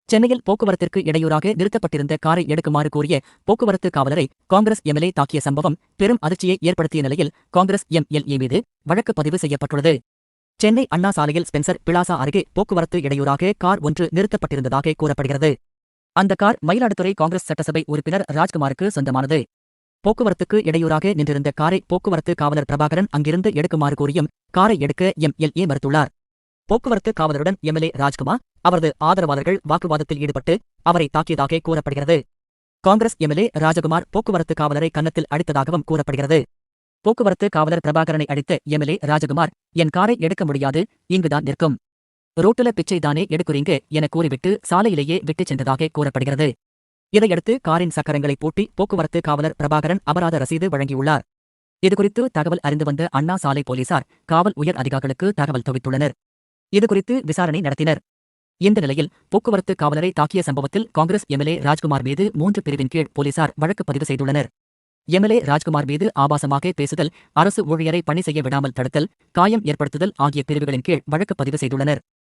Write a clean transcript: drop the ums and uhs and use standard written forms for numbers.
சென்னையில் போக்குவரத்திற்கு இடையூறாக நிறுத்தப்பட்டிருந்த காரை எடுக்குமாறு கோரிய போக்குவரத்து காவலரை காங்கிரஸ் எம்எல்ஏ தாக்கிய சம்பவம் பெரும் அதிர்ச்சியை ஏற்படுத்திய நிலையில் காங்கிரஸ் எம்எல்ஏ மீது வழக்கு பதிவு செய்யப்பட்டுள்ளது. சென்னை அண்ணா சாலையில் ஸ்பென்சர் பிளாசா அருகே போக்குவரத்து இடையூறாக கார் ஒன்று நிறுத்தப்பட்டிருந்ததாக கூறப்படுகிறது. அந்த கார் மயிலாடுதுறை காங்கிரஸ் சட்டசபை உறுப்பினர் ராஜ்குமாருக்கு சொந்தமானது. போக்குவரத்துக்கு இடையூறாக நின்றிருந்த காரை போக்குவரத்து காவலர் பிரபாகரன் அங்கிருந்து எடுக்குமாறு கோரியும் காரை எடுக்க எம்எல்ஏ மறுத்துள்ளார். போக்குவரத்து காவலருடன் எம்எல்ஏ ராஜ்குமார், அவரது ஆதரவாளர்கள் வாக்குவாதத்தில் ஈடுபட்டு அவரை தாக்கியதாக கூறப்படுகிறது. காங்கிரஸ் எம்எல்ஏ ராஜகுமார் போக்குவரத்து காவலரை கன்னத்தில் அடித்ததாகவும் கூறப்படுகிறது. போக்குவரத்து காவலர் பிரபாகரனை அடித்த எம்எல்ஏ ராஜகுமார், என் காரை எடுக்க முடியாது, இங்குதான் நிற்கும். ரோட்டுல பிச்சை தானே எடுக்குறீங்க என கூறிவிட்டு சாலையிலேயே விட்டுச் சென்றதாக கூறப்படுகிறது. இதையடுத்து காரின் சக்கரங்களை பூட்டி போக்குவரத்து காவலர் பிரபாகரன் அபராத ரசீது வழங்கியுள்ளார். இதுகுறித்து தகவல் அறிந்து வந்த அண்ணா சாலை போலீசார் காவல் உயர் அதிகாரிகளுக்கு தகவல் தெரிவித்துள்ளனர். இதுகுறித்து விசாரணை நடத்தினர். இந்த நிலையில் போக்குவரத்து காவலரை தாக்கிய சம்பவத்தில் காங்கிரஸ் எம்எல்ஏ ராஜ்குமார் மீது 3 பிரிவின் கீழ் போலீசார் வழக்கு பதிவு செய்துள்ளனர். எம்எல்ஏ ராஜ்குமார் மீது ஆபாசமாக பேசுதல், அரசு ஊழியரை பணி செய்ய விடாமல் தடுத்தல், காயம் ஏற்படுத்துதல் ஆகிய பிரிவுகளின் கீழ் வழக்கு பதிவு செய்துள்ளனர்.